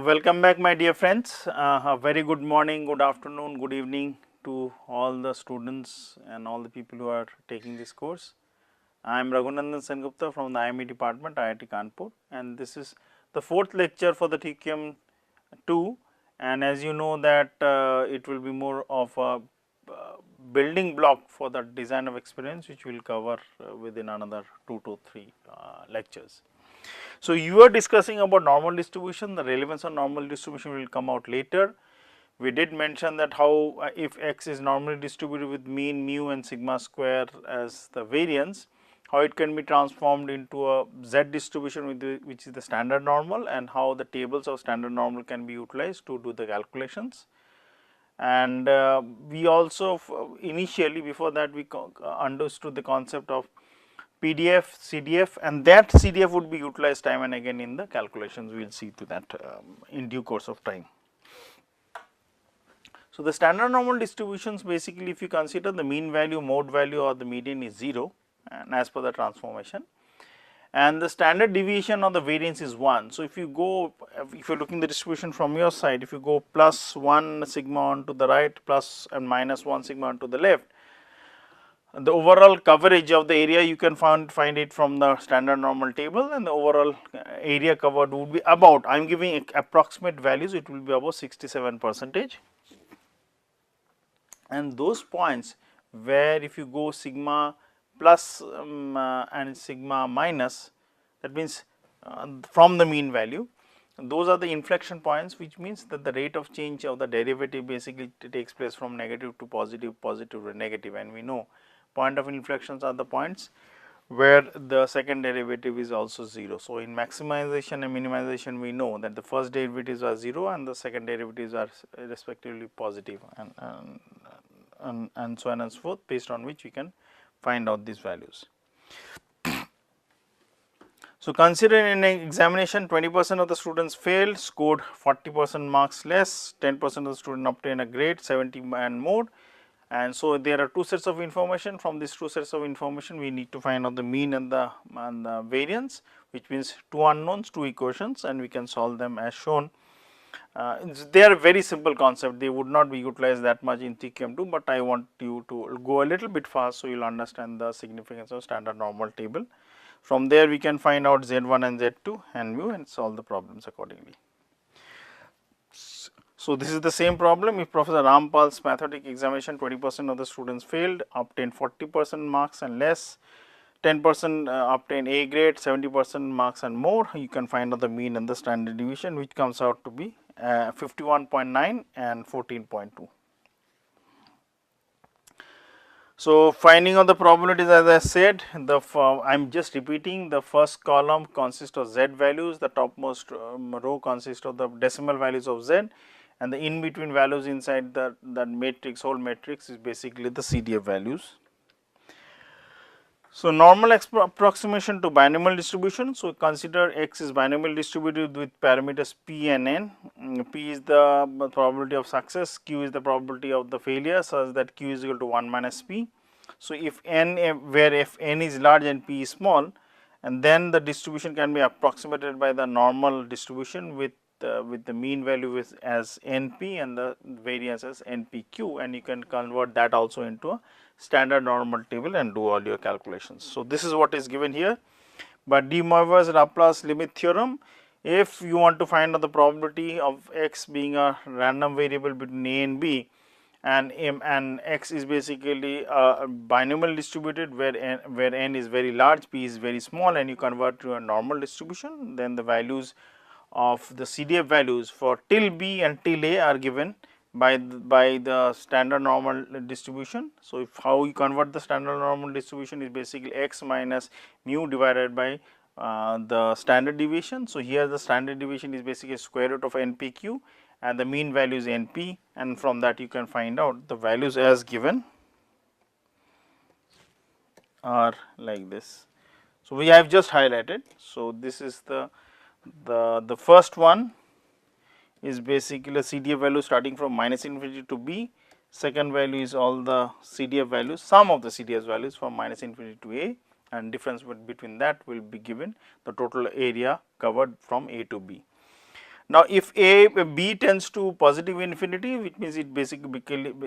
Welcome back, my dear friends. A very good morning, good afternoon, good evening to all the students and all the people who are taking this course. I am Raghunandan Sengupta from the IME department, IIT Kanpur, and this is the fourth lecture for the Theorem 2. And as you know that it will be more of a building block for the design of experiments, which we will cover within another 2 to 3 lectures. So, you are discussing about normal distribution, the relevance of normal distribution will come out later. We did mention that how if x is normally distributed with mean, mu and sigma square as the variance, how it can be transformed into a z distribution which is the standard normal, and how the tables of standard normal can be utilized to do the calculations. And we also initially before that we understood the concept of PDF, CDF, and that CDF would be utilized time and again in the calculations. We will see to that in due course of time. So, the standard normal distributions basically if you consider the mean value, mode value or the median is 0 and as per the transformation, and the standard deviation or the variance is 1. So, if you are looking the distribution from your side, if you go plus 1 sigma on to the right plus and minus 1 sigma on to the left, the overall coverage of the area you can find it from the standard normal table, and the overall area covered would be about, I am giving approximate values, it will be about 67%. And those points where if you go sigma plus and sigma minus, that means from the mean value, those are the inflection points, which means that the rate of change of the derivative basically takes place from negative to positive, positive to negative, and we know point of inflections are the points where the second derivative is also 0. So, in maximization and minimization we know that the first derivatives are 0 and the second derivatives are respectively positive, and so on and so forth, based on which we can find out these values. So, consider in an examination 20% of the students failed, scored 40% marks less, 10% of the students obtained a grade 70 and more. And so, there are two sets of information. From these two sets of information we need to find out the mean and the variance, which means two unknowns, two equations, and we can solve them as shown. They are very simple concept, they would not be utilized that much in Theorem 2, but I want you to go a little bit fast, so you will understand the significance of standard normal table. From there we can find out Z1 and Z2 and mu and solve the problems accordingly. So, this is the same problem. If Professor Rampal's mathematics examination 20% of the students failed, obtained 40% marks and less, 10% obtained A grade, 70% marks and more, you can find out the mean and the standard deviation, which comes out to be 51.9 and 14.2. So, finding out the probabilities, as I said, I am just repeating, the first column consists of z values, the topmost row consists of the decimal values of z, and the in between values inside that matrix, whole matrix is basically the CDF values. So, normal approximation to binomial distribution. So, consider x is binomial distributed with parameters p and n. P is the probability of success, q is the probability of the failure, such that q is equal to 1 minus p. So, if n, where if n is large and p is small, and then the distribution can be approximated by the normal distribution with the mean value as NP and the variance as NPQ, and you can convert that also into a standard normal table and do all your calculations. So, this is what is given here. But de Moivre's Laplace limit theorem, if you want to find out the probability of x being a random variable between a and b, and x is basically binomial distributed where n is very large, p is very small, and you convert to a normal distribution, then the values of the CDF values for till b and till a are given by the standard normal distribution. So, if how you convert the standard normal distribution is basically x minus mu divided by the standard deviation. So, here the standard deviation is basically square root of NPQ and the mean value is NP, and from that you can find out the values as given are like this. So, we have just highlighted. So, this is the first one is basically a CDF value starting from minus infinity to b. Second value is all the CDF values, sum of the CDF values from minus infinity to a, and difference between that will be given the total area covered from a to b. Now, if B tends to positive infinity, which means it basically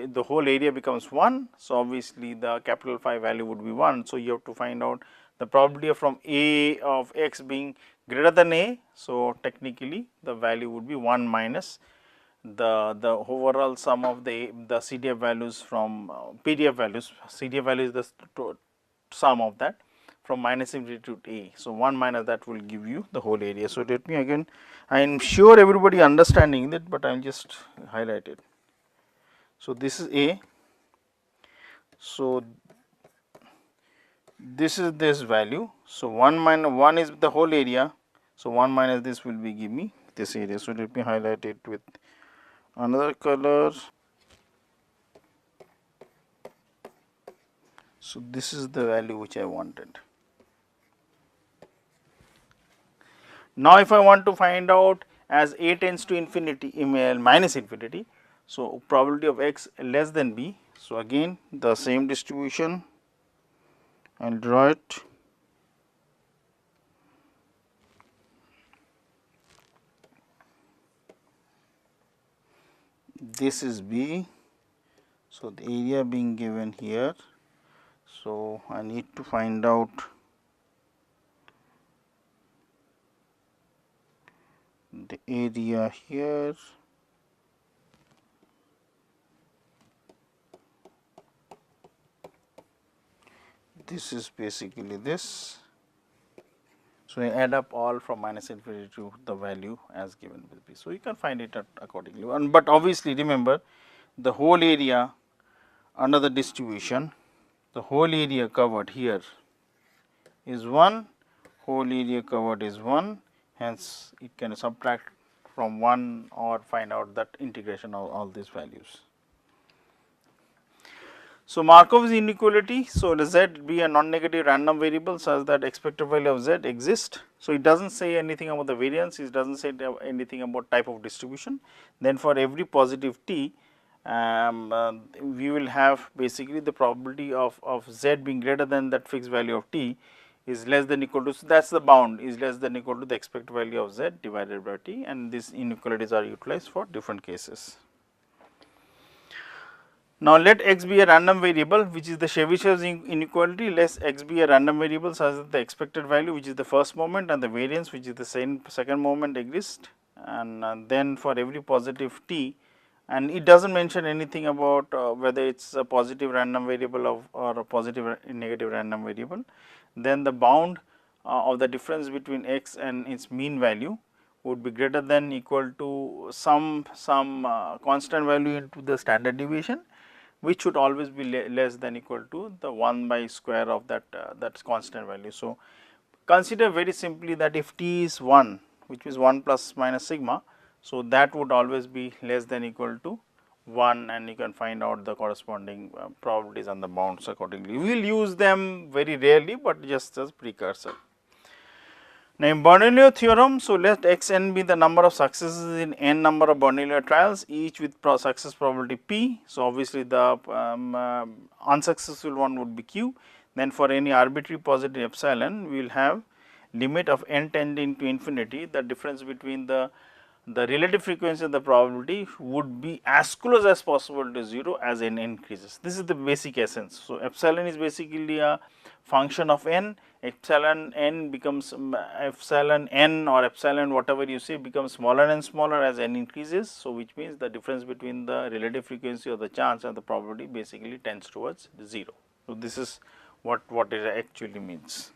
the whole area becomes 1. So, obviously, the capital phi value would be 1. So, you have to find out the probability from A of x being greater than A. So, technically the value would be 1 minus the overall sum of the CDF values from PDF values. CDF value is the sum of that from minus infinity to A. So, 1 minus that will give you the whole area. So, let me again, I am sure everybody understanding that, but I will just highlight it. So, this is A. So, this is this value. So, 1 minus 1 is the whole area. So, 1 minus this will be give me this area. So, let me highlight it with another color. So, this is the value which I wanted. Now, if I want to find out as A tends to infinity minus infinity, so probability of x less than b. So, again the same distribution I will draw it. This is b. So, the area being given here. So, I need to find out the area here. This is basically this. So, I add up all from minus infinity to the value as given will be. So, you can find it accordingly, but obviously remember the whole area under the distribution, the whole area covered here is 1, whole area covered is 1, hence it can subtract from 1 or find out that integration of all these values. So, Markov's inequality. So, let z be a non-negative random variable such that expected value of z exists. So, it does not say anything about the variance, it does not say anything about type of distribution. Then for every positive t, we will have basically the probability of z being greater than that fixed value of t is less than equal to, so that is the bound, is less than equal to the expected value of z divided by t, and these inequalities are utilized for different cases. Now, let x be a random variable, which is the Tchebychev's inequality. Let x be a random variable such that the expected value, which is the first moment, and the variance, which is the second moment, exist. And then for every positive t, and it does not mention anything about whether it is a positive random variable or a positive negative random variable, then the bound of the difference between x and its mean value would be greater than equal to some constant value into the standard deviation, which should always be less than equal to the 1 by square of that constant value. So, consider very simply that if t is 1, which is 1 plus minus sigma, so that would always be less than equal to 1, and you can find out the corresponding probabilities and the bounds accordingly. We will use them very rarely, but just as precursor. Now, in Bernoulli theorem, so let x n be the number of successes in n number of Bernoulli trials, each with success probability p. So, obviously, the unsuccessful one would be q. Then for any arbitrary positive epsilon, we will have limit of n tending to infinity, the difference between the relative frequency of the probability would be as close as possible to 0 as n increases. This is the basic essence. So, epsilon is basically a function of n, epsilon n becomes epsilon n or epsilon whatever you say becomes smaller and smaller as n increases. So, which means the difference between the relative frequency of the chance and the probability basically tends towards 0. So, this is what it actually means.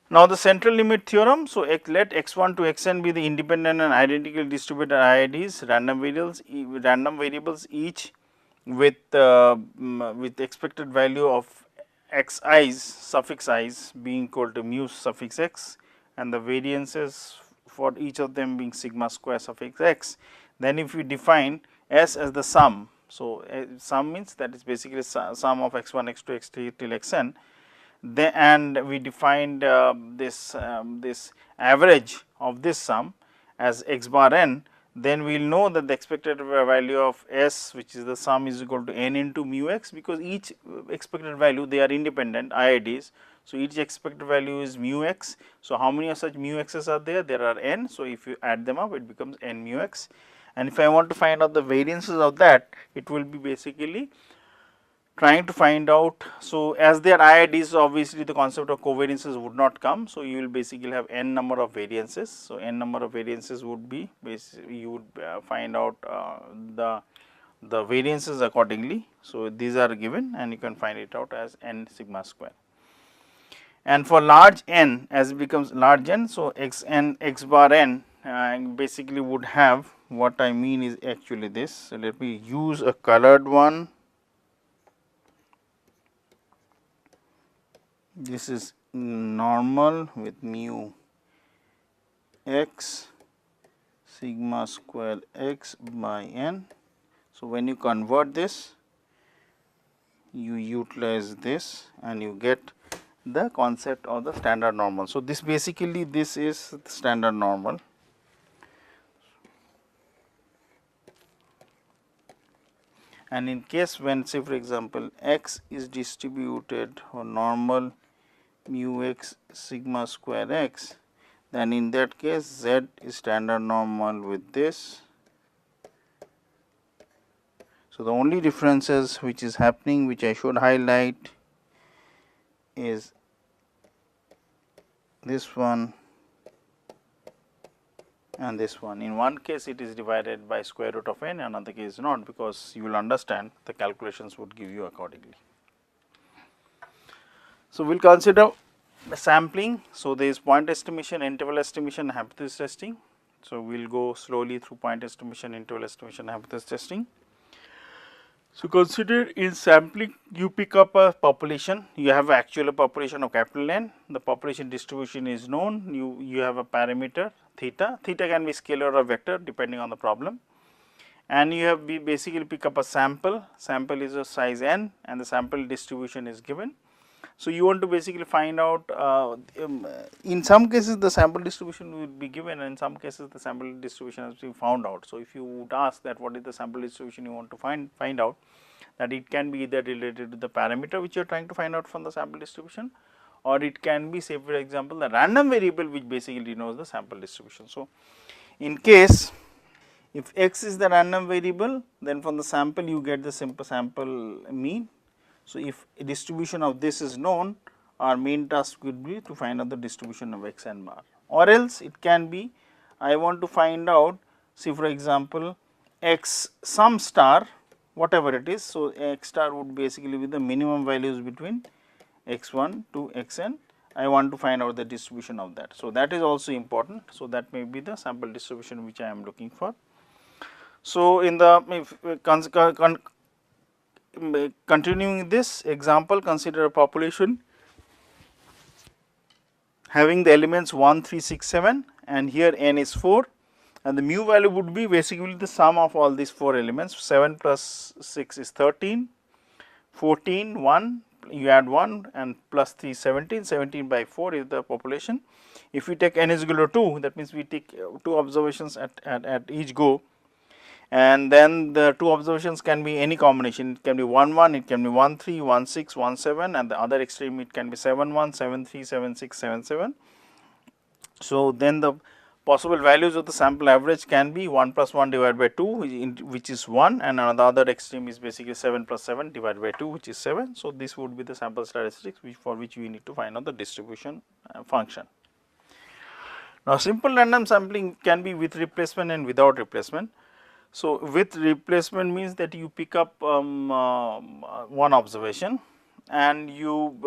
Now, the central limit theorem. So, let x1 to xn be the independent and identically distributed IIDs, random variables each with expected value of x i's suffix i's being equal to mu suffix x, and the variances for each of them being sigma square suffix x. Then if we define S as the sum, so sum means that is basically sum of x1, x2, x3 till xn. And we defined this average of this sum as x bar n, then we will know that the expected value of S, which is the sum, is equal to n into mu x, because each expected value they are independent IIDs. So, each expected value is mu x. So, how many of such mu x's are there? There are n. So, if you add them up, it becomes n mu x, and if I want to find out the variances of that, it will be basically trying to find out. So, as there are IIDs, obviously the concept of covariances would not come. So, you will basically have n number of variances. So, n number of variances would be basically you would find out the variances accordingly. So, these are given and you can find it out as n sigma square. And for large n, as it becomes large n, so x n x bar n basically would have, what I mean is actually this. So, let me use a colored one. This is normal with mu x sigma square x by n. So, when you convert this, you utilize this and you get the concept of the standard normal. So, this basically this is the standard normal. And in case when, say for example, x is distributed or normal mu x sigma square x, then in that case z is standard normal with this. So, the only differences which is happening, which I should highlight, is this one and this one. In one case it is divided by square root of n, another case not, because you will understand the calculations would give you accordingly. So, we will consider the sampling. So, there is point estimation, interval estimation, hypothesis testing. So, we will go slowly through point estimation, interval estimation, hypothesis testing. So, consider in sampling you pick up a population, you have actual population of capital N, the population distribution is known, you have a parameter theta, theta can be scalar or vector depending on the problem, and you have basically pick up a sample, sample is of size n and the sample distribution is given. So, you want to basically find out, in some cases the sample distribution will be given and in some cases the sample distribution has been found out. So, if you would ask that what is the sample distribution you want to find out, that it can be either related to the parameter which you are trying to find out from the sample distribution, or it can be, say for example, the random variable which basically knows the sample distribution. So, in case if x is the random variable, then from the sample you get the simple sample mean. So, if a distribution of this is known, our main task would be to find out the distribution of x n bar, or else it can be I want to find out, say for example, x sum star whatever it is. So, x star would basically be the minimum values between x 1 to x n. I want to find out the distribution of that. So, that is also important. So, that may be the sample distribution which I am looking for. So, in the continuing this example, consider a population having the elements 1, 3, 6, 7 and here n is 4, and the mu value would be basically the sum of all these 4 elements. 7 plus 6 is 13, 14, 1, you add 1 and plus 3 17, 17 by 4 is the population. If we take n is equal to 2, that means we take 2 observations at each go, and then the 2 observations can be any combination, it can be 1 1, it can be 1 3, 1 6, 1 7, and the other extreme it can be 7 1, 7 3, 7 6, 7 7. So, then the possible values of the sample average can be 1 plus 1 divided by 2 which is 1, and another other extreme is basically 7 plus 7 divided by 2 which is 7. So, this would be the sample statistics for which we need to find out the distribution function. Now, simple random sampling can be with replacement and without replacement. So, with replacement means that you pick up one observation and you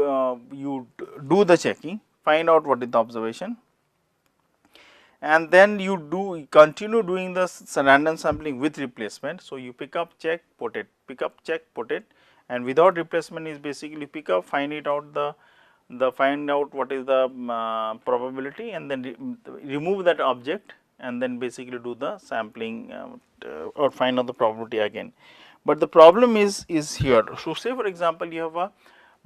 do the checking, find out what is the observation, and then you continue doing the random sampling with replacement. So, you pick up, check, put it, pick up, check, put it, and without replacement is basically pick up, find it out find out what is the probability, and then remove that object and then basically do the sampling or find out the probability again. But the problem is here. So, say for example, you have a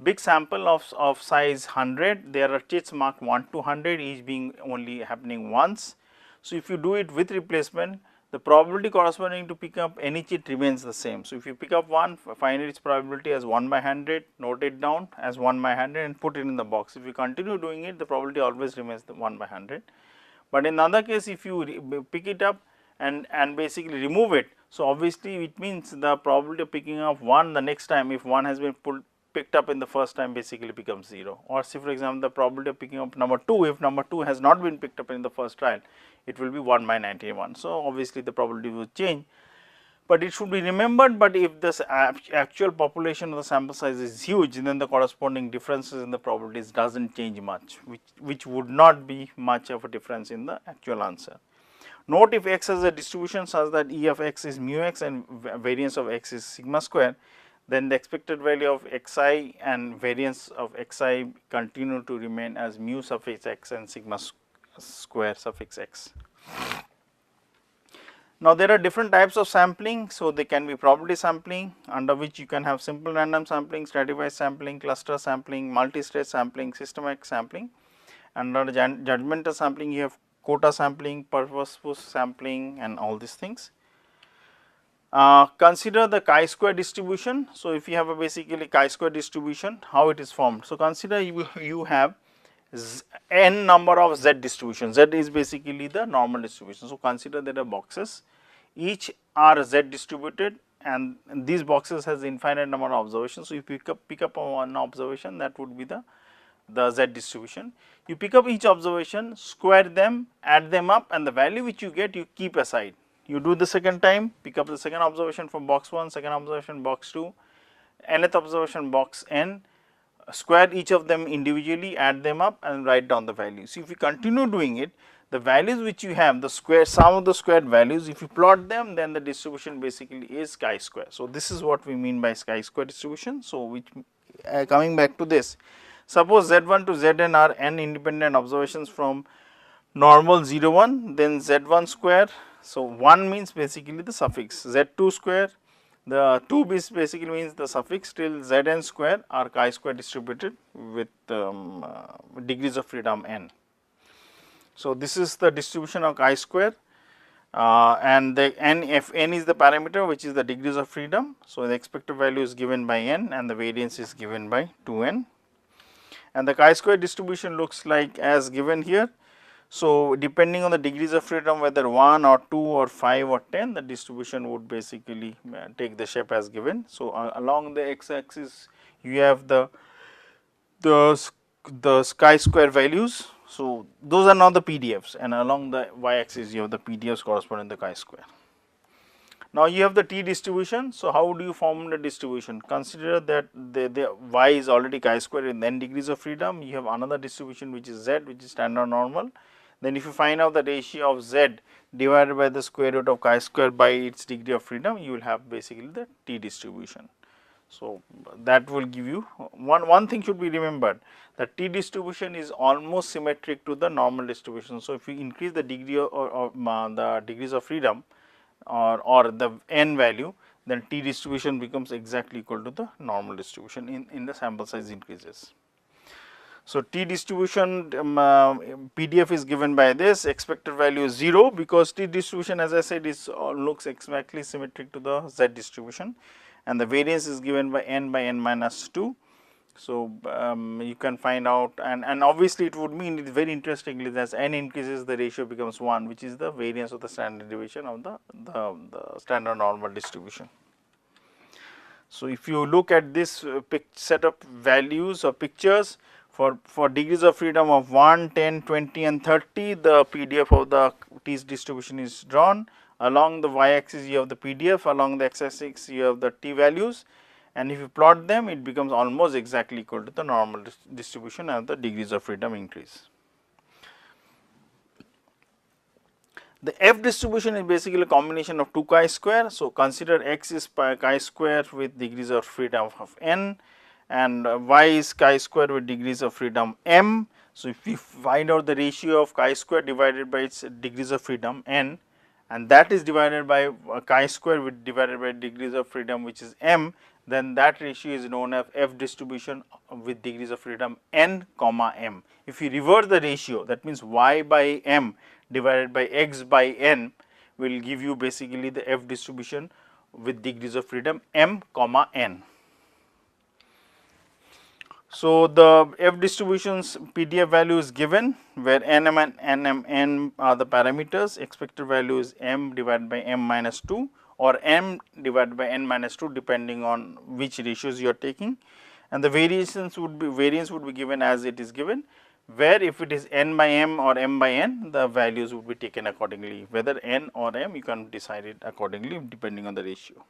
big sample of size 100, there are chits marked 1 to 100, each being only happening once. So, if you do it with replacement, the probability corresponding to pick up any chit remains the same. So, if you pick up one, find its probability as 1 by 100, note it down as 1 by 100 and put it in the box. If you continue doing it, the probability always remains the 1 by 100. But in another case, if you pick it up and basically remove it, so obviously it means the probability of picking up 1 the next time, if 1 has been picked up in the first time, basically becomes 0. Or say for example, the probability of picking up number 2, if number 2 has not been picked up in the first trial, it will be 1 by 91. So, obviously the probability will change, but it should be remembered. But if this actual population of the sample size is huge, then the corresponding differences in the probabilities does not change much, which would not be much of a difference in the actual answer. Note, if x has a distribution such that E of x is mu x and variance of x is sigma square, then the expected value of xi and variance of xi continue to remain as mu suffix x and sigma square suffix x. Now, there are different types of sampling. So, they can be probability sampling, under which you can have simple random sampling, stratified sampling, cluster sampling, multi-stage sampling, systematic sampling. Under judgmental sampling, you have quota sampling, purposeless sampling and all these things. Consider the chi-square distribution. So, if you have a basically chi-square distribution, how it is formed. So, consider you have n number of z distributions. Z is basically the normal distribution. So, consider there are boxes, each are z distributed, and these boxes has infinite number of observations. So, if you pick up one observation, that would be the z distribution. You pick up each observation, square them, add them up, and the value which you get, you keep aside. You do the second time, pick up the second observation from box 1, second observation box 2, nth observation box n, square each of them individually, add them up and write down the values. So, if you continue doing it, the values which you have, the square sum of the squared values, if you plot them, then the distribution basically is chi-square. So, this is what we mean by chi-square distribution. So, which coming back to this, suppose z1 to zn are n independent observations from normal 0 1, then z1 square. So, 1 means basically the suffix, z2 square, the 2 basically means the suffix till zn square are chi-square distributed with degrees of freedom n. So, this is the distribution of chi-square, and the n, if n is the parameter which is the degrees of freedom. So, the expected value is given by n and the variance is given by 2n, and the chi-square distribution looks like as given here. So, depending on the degrees of freedom, whether 1 or 2 or 5 or 10, the distribution would basically take the shape as given. So, along the x axis you have the chi-square values. So, those are now the PDFs, and along the y axis you have the PDFs corresponding to the chi-square. Now, you have the t distribution. So, how do you form the distribution? Consider that the y is already chi-square in n degrees of freedom. You have another distribution which is z, which is standard normal. Then if you find out the ratio of z divided by the square root of chi-square by its degree of freedom, you will have basically the t distribution. So, that will give you one thing should be remembered, that t distribution is almost symmetric to the normal distribution. So, if you increase the degree or the degrees of freedom or the n value, then t distribution becomes exactly equal to the normal distribution in the sample size increases. So, t distribution PDF is given by this, expected value is 0, because t distribution, as I said, is looks exactly symmetric to the z distribution, and the variance is given by n minus 2. So, you can find out, and obviously it would mean, it is very interestingly, as n increases the ratio becomes 1, which is the variance of the standard deviation of the standard normal distribution. So, if you look at this set of values or pictures, for degrees of freedom of 1, 10, 20 and 30, the PDF of the t distribution is drawn. Along the y axis you have the PDF, along the x axis you have the t values, and if you plot them, it becomes almost exactly equal to the normal distribution as the degrees of freedom increase. The f distribution is basically a combination of 2 chi-square. So, consider x is chi-square with degrees of freedom of n, and y is chi-square with degrees of freedom m. So, if we find out the ratio of chi-square divided by its degrees of freedom n, and that is divided by chi-square with divided by degrees of freedom which is m, then that ratio is known as f distribution with degrees of freedom n comma m. If you reverse the ratio, that means y by m divided by x by n, will give you basically the F distribution with degrees of freedom m comma n. So, the F distribution's PDF value is given where nm and nm are the parameters, expected value is m divided by m minus 2 or m divided by n minus 2 depending on which ratios you are taking, and the variance would be given as it is given, where if it is n by m or m by n, the values would be taken accordingly, whether n or m you can decide it accordingly depending on the ratio.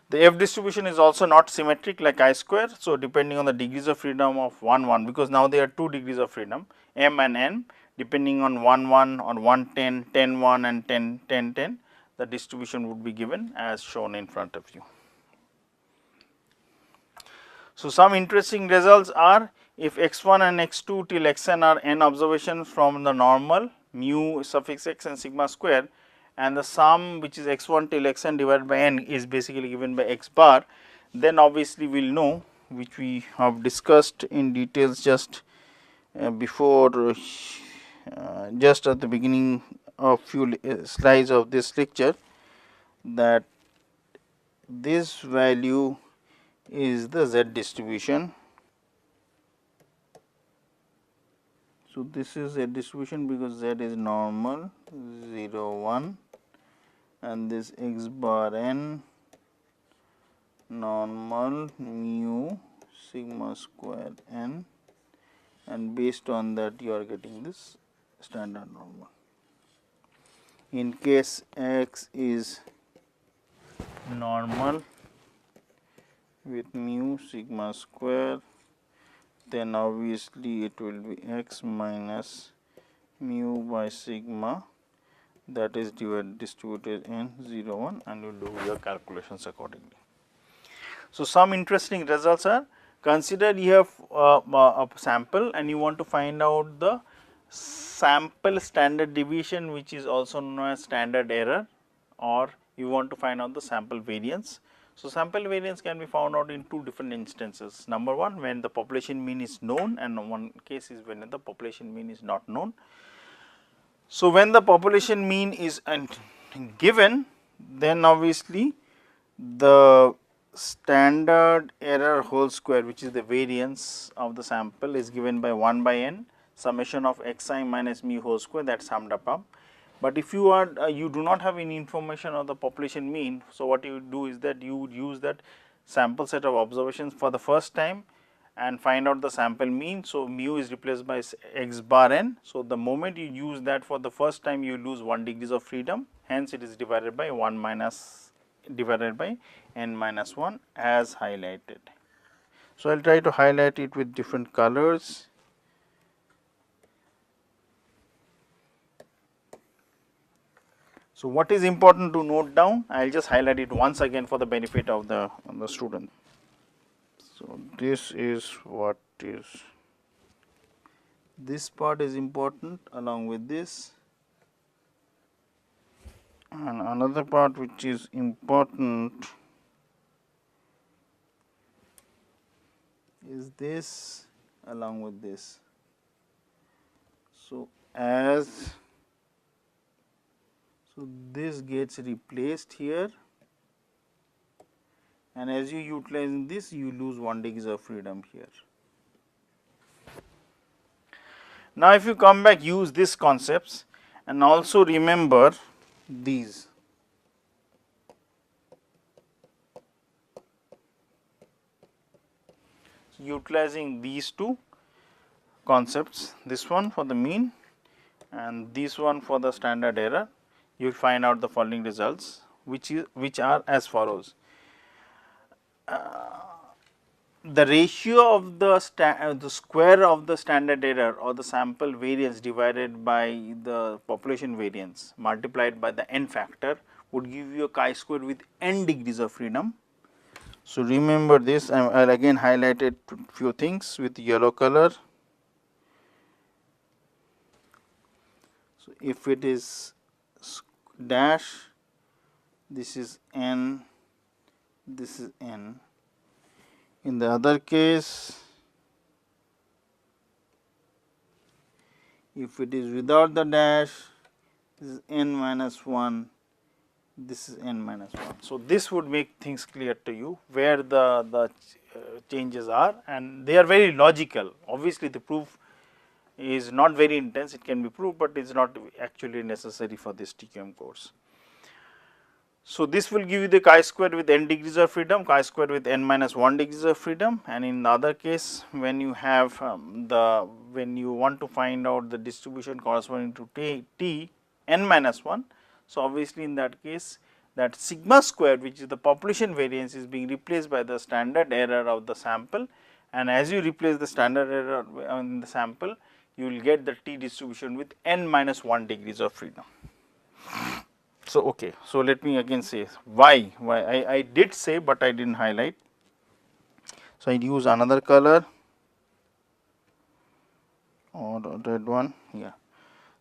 The F distribution is also not symmetric like I square. So, depending on the degrees of freedom of 1 because now there are 2 degrees of freedom m and n, depending on 1 or 110, 10 1 and 10 10 10, the distribution would be given as shown in front of you. So, some interesting results are if x1 and x2 till xn are n observations from the normal mu suffix x and sigma square, and the sum which is x1 till xn divided by n is basically given by x bar, then obviously we will know, which we have discussed in details just before just at the beginning of few slides of this lecture, that this value is the Z distribution. So, this is Z distribution because Z is normal 0 1 and this x bar n normal mu sigma square n, and based on that you are getting this standard normal. In case x is normal with mu sigma square, then obviously it will be x minus mu by sigma, that is distributed in 0 1, and you do your calculations accordingly. So, some interesting results are, consider you have a sample and you want to find out the sample standard deviation, which is also known as standard error, or you want to find out the sample variance. So, sample variance can be found out in 2 different instances. Number 1, when the population mean is known, and one case is when the population mean is not known. So, when the population mean is given, then obviously the standard error whole square, which is the variance of the sample, is given by 1 by n summation of xi minus mu whole square, that summed up. But if you are you do not have any information of the population mean, so what you do is that you would use that sample set of observations for the first time and find out the sample mean. So, mu is replaced by x bar n. So, the moment you use that for the first time, you lose 1 degrees of freedom, hence it is divided by 1 minus divided by n minus 1 as highlighted. So, I will try to highlight it with different colors. So, what is important to note down? I will just highlight it once again for the benefit of the student. So, this is what is, this part is important along with this, and another part which is important is this along with this. So, so this gets replaced here, and as you utilize this, you lose 1 degree of freedom here. Now, if you come back, use these concepts and also remember these. So, utilizing these 2 concepts, this one for the mean and this one for the standard error, you will find out the following results, which are as follows. The ratio of the square of the standard error or the sample variance divided by the population variance multiplied by the n factor would give you a chi-square with n degrees of freedom. So, remember this. I will again highlight it few things with yellow color. So, if it is dash, this is n, this is n. In the other case, if it is without the dash, this is n minus 1, this is n minus 1. So, this would make things clear to you where the changes are, and they are very logical. Obviously, the proof is not very intense, it can be proved, but it is not actually necessary for this TQM course. So, this will give you the chi-square with n degrees of freedom, chi-square with n minus 1 degrees of freedom, and in the other case when you have when you want to find out the distribution corresponding to t n minus 1. So, obviously, in that case that sigma square, which is the population variance, is being replaced by the standard error of the sample, and as you replace the standard error in the sample, you will get the t distribution with n minus 1 degrees of freedom. So, okay. So, let me again say why I did say, but I did not highlight. So, I use another color or red one, yeah.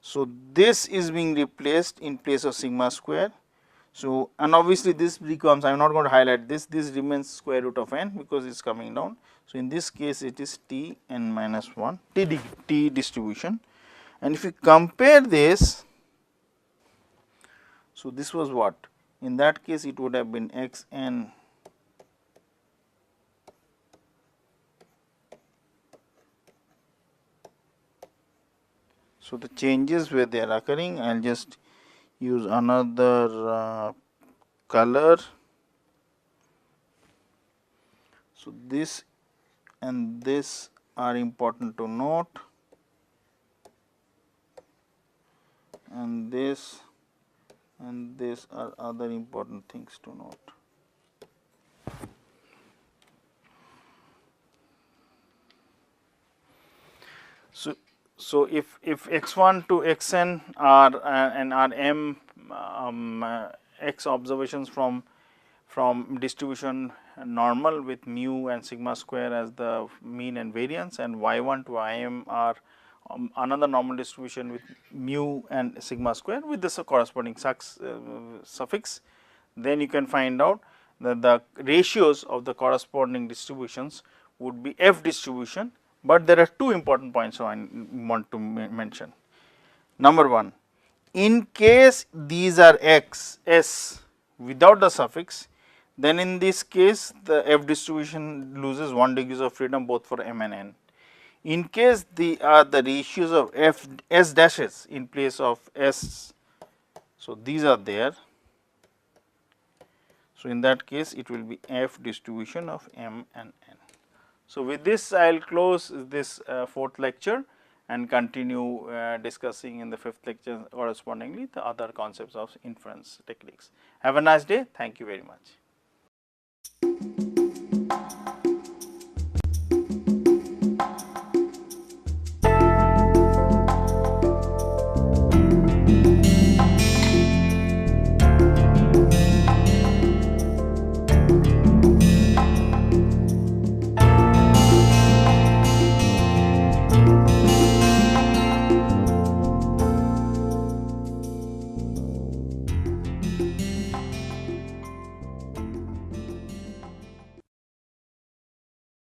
So, this is being replaced in place of sigma square. So, and obviously, this becomes, I am not going to highlight this remains square root of n because it is coming down. So, in this case it is t n minus 1 t distribution, and if you compare this, so this was what, in that case it would have been x n so the changes where they are occurring, I will just use another color. So, this and this are important to note, and this and this are other important things to note. So, if x1 to xn are and are m x observations from distribution normal with mu and sigma square as the mean and variance, and y1 to im are another normal distribution with mu and sigma square with this corresponding suffix, then you can find out that the ratios of the corresponding distributions would be f distribution. But there are two important points I want to mention. Number one, in case these are x s without the suffix, then in this case the f distribution loses 1 degrees of freedom both for m and n. In case the ratios of f s dashes in place of s, so these are there. So, in that case it will be f distribution of m and n. So, with this I will close this fourth lecture and continue discussing in the fifth lecture correspondingly the other concepts of inference techniques. Have a nice day. Thank you very much.